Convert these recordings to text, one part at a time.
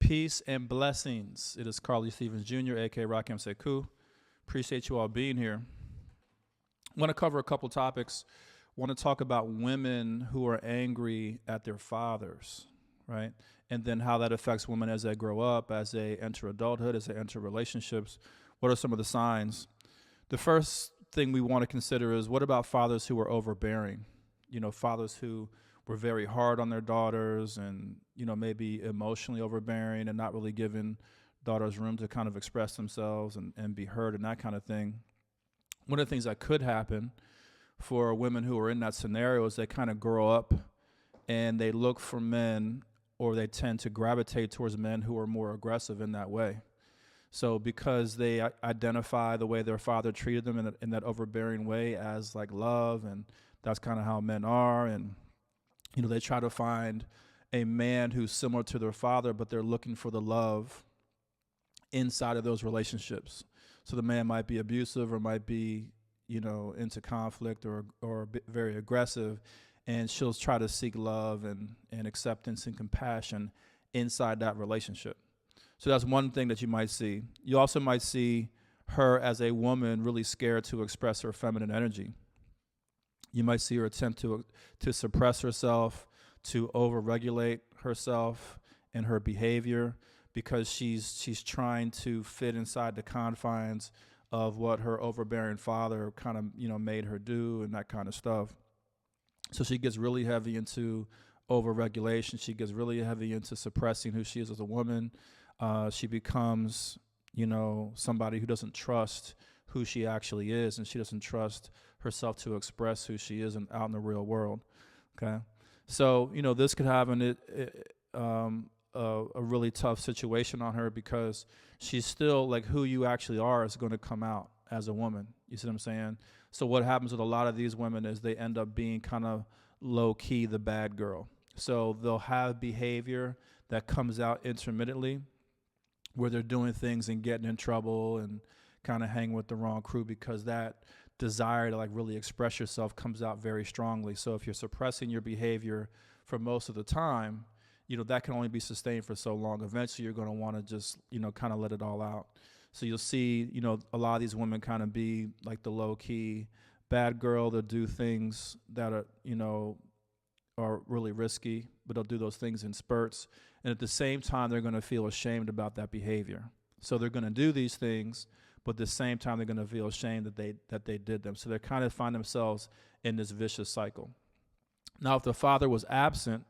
Peace and blessings. It is Carly Stevens Jr., aka Rakim Sekou. Appreciate you all being here. Want to cover a couple topics. Want to talk about women who are angry at their fathers, right? And then how that affects women as they grow up, as they enter adulthood, as they enter relationships. What are some of the signs? The first thing we want to consider is, what about fathers who are overbearing? You know, fathers who were very hard on their daughters and, you know, maybe emotionally overbearing and not really giving daughters room to kind of express themselves and be heard and that kind of thing. One of the things that could happen for women who are in that scenario is they kind of grow up and they look for men, or they tend to gravitate towards men who are more aggressive in that way. So because they identify the way their father treated them in that overbearing way as like love, and that's kind of how men are, and you know, they try to find a man who's similar to their father, but they're looking for the love inside of those relationships. So the man might be abusive, or might be, you know, into conflict, or very aggressive, and she'll try to seek love and acceptance and compassion inside that relationship. So that's one thing that you might see. You also might see her as a woman really scared to express her feminine energy. You might see her attempt to suppress herself, to overregulate herself and her behavior, because she's trying to fit inside the confines of what her overbearing father kind of, you know, made her do and that kind of stuff. So she gets really heavy into overregulation. She gets really heavy into suppressing who she is as a woman. She becomes, you know, somebody who doesn't trust who she actually is, and she doesn't trust herself to express who she is out in the real world. Okay, so you know, this could have a really tough situation on her, because she's still, like, who you actually are is going to come out as a woman. You see what I'm saying? So what happens with a lot of these women is they end up being kind of low key the bad girl. So they'll have behavior that comes out intermittently, where they're doing things and getting in trouble and kind of hanging with the wrong crew, because that desire to like really express yourself comes out very strongly. So if you're suppressing your behavior for most of the time, you know, that can only be sustained for so long. Eventually you're going to want to just, you know, kind of let it all out. So you'll see, you know, a lot of these women kind of be like the low key bad girl. They'll do things that are, you know, are really risky, but they'll do those things in spurts. And at the same time, they're going to feel ashamed about that behavior. So they're going to do these things, but at the same time, they're going to feel ashamed that they did them. So they kind of find themselves in this vicious cycle. Now, if the father was absent,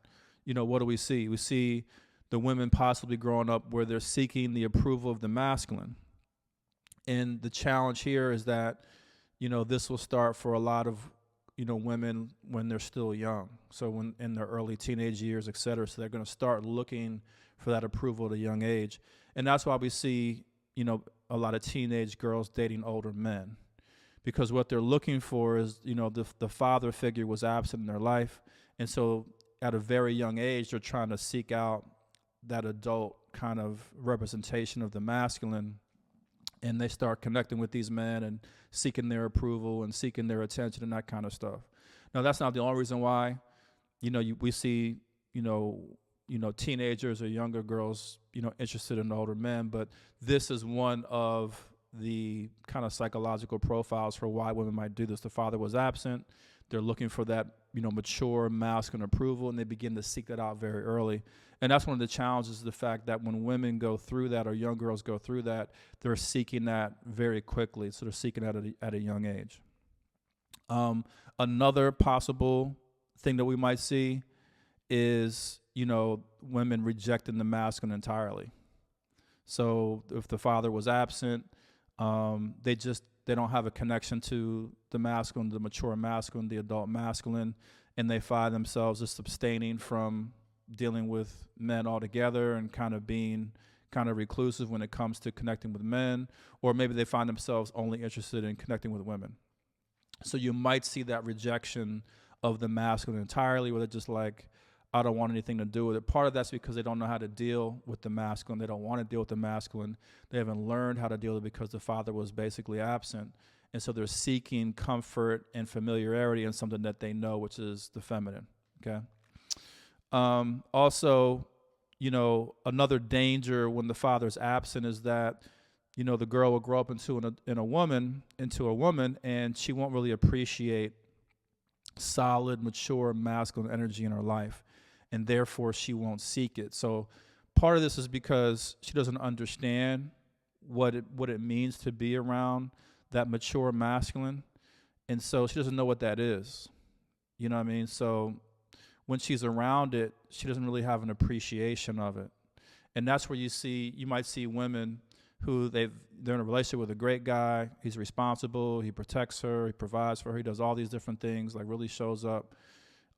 you know, what do we see? We see the women possibly growing up where they're seeking the approval of the masculine. And the challenge here is that, you know, this will start for a lot of, you know, women when they're still young. So when in their early teenage years, et cetera. So they're going to start looking for that approval at a young age. And that's why we see, you know, a lot of teenage girls dating older men, because what they're looking for is, you know, the father figure was absent in their life. And so at a very young age, they're trying to seek out that adult kind of representation of the masculine. And they start connecting with these men and seeking their approval and seeking their attention and that kind of stuff. Now, that's not the only reason why, you know, we see, you know, teenagers or younger girls, you know, interested in older men. But this is one of the kind of psychological profiles for why women might do this. The father was absent. They're looking for that, you know, mature masculine approval, and they begin to seek that out very early. And that's one of the challenges, the fact that when women go through that, or young girls go through that, they're seeking that very quickly. So they're seeking at a young age. Another possible thing that we might see is, you know, women rejecting the masculine entirely. So if the father was absent, they don't have a connection to the masculine, the mature masculine, the adult masculine, and they find themselves just abstaining from dealing with men altogether and kind of being kind of reclusive when it comes to connecting with men, or maybe they find themselves only interested in connecting with women. So you might see that rejection of the masculine entirely, where they're just like, I don't want anything to do with it. Part of that's because they don't know how to deal with the masculine. They don't want to deal with the masculine. They haven't learned how to deal with it because the father was basically absent. And so they're seeking comfort and familiarity in something that they know, which is the feminine, okay? Also, another danger when the father's absent is that, the girl will grow up into a woman, and she won't really appreciate solid, mature, masculine energy in her life, and therefore she won't seek it. So part of this is because she doesn't understand what it means to be around that mature masculine, and so she doesn't know what that is. You know what I mean? So when she's around it, she doesn't really have an appreciation of it. And that's where you might see women who they're in a relationship with a great guy. He's responsible. He protects her. He provides for her. He does all these different things, like really shows up,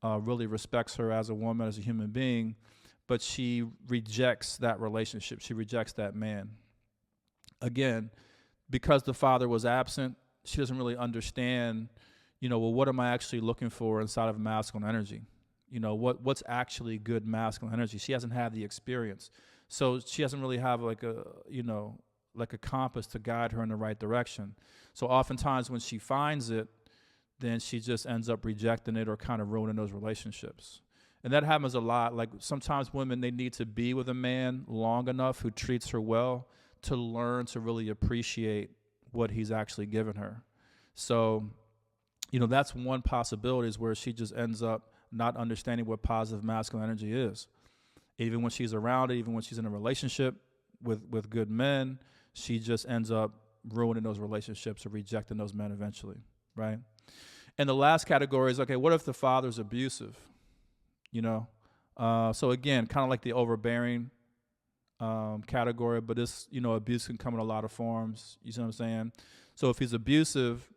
really respects her as a woman, as a human being. But she rejects that relationship. She rejects that man. Again, because the father was absent, she doesn't really understand, well, what am I actually looking for inside of masculine energy? What's actually good masculine energy? She hasn't had the experience. So she doesn't really have like a compass to guide her in the right direction. So oftentimes when she finds it, then she just ends up rejecting it or kind of ruining those relationships. And that happens a lot. Like sometimes women, they need to be with a man long enough who treats her well to learn to really appreciate what he's actually given her. So, that's one possibility, is where she just ends up not understanding what positive masculine energy is. Even when she's around it, even when she's in a relationship with good men, she just ends up ruining those relationships or rejecting those men eventually, right? And the last category is, okay, what if the father's abusive? So again, kind of like the overbearing category, but this, abuse can come in a lot of forms. You see what I'm saying? So if he's abusive,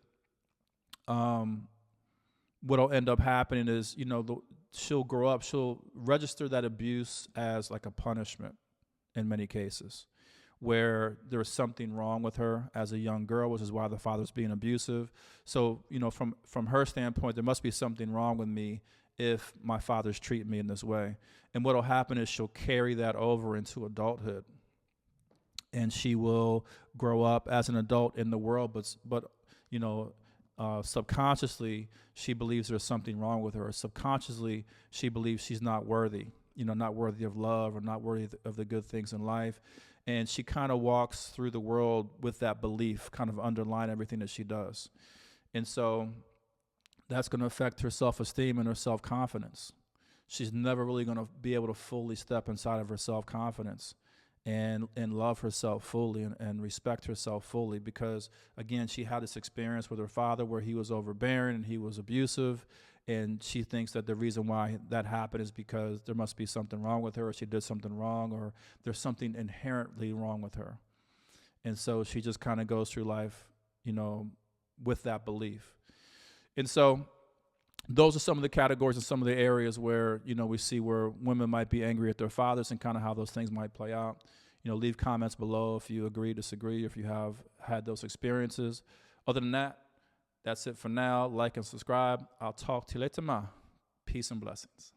what'll end up happening is, she'll grow up, she'll register that abuse as like a punishment in many cases, where there's something wrong with her as a young girl, which is why the father's being abusive. So, from her standpoint, there must be something wrong with me if my father's treating me in this way. And what'll happen is she'll carry that over into adulthood. And she will grow up as an adult in the world, but subconsciously, she believes there's something wrong with her. Subconsciously, she believes she's not worthy, not worthy of love or not worthy of the good things in life. And she kind of walks through the world with that belief kind of underlying everything that she does. And so that's going to affect her self-esteem and her self-confidence. She's never really going to be able to fully step inside of her self-confidence and love herself fully and respect herself fully, because, again, she had this experience with her father where he was overbearing and he was abusive, and she thinks that the reason why that happened is because there must be something wrong with her, or she did something wrong, or there's something inherently wrong with her. And so she just kind of goes through life, with that belief. And so those are some of the categories and some of the areas where, we see where women might be angry at their fathers and kind of how those things might play out. Leave comments below if you agree, disagree, if you have had those experiences. Other than that, that's it for now. Like and subscribe. I'll talk to you later, ma. Peace and blessings.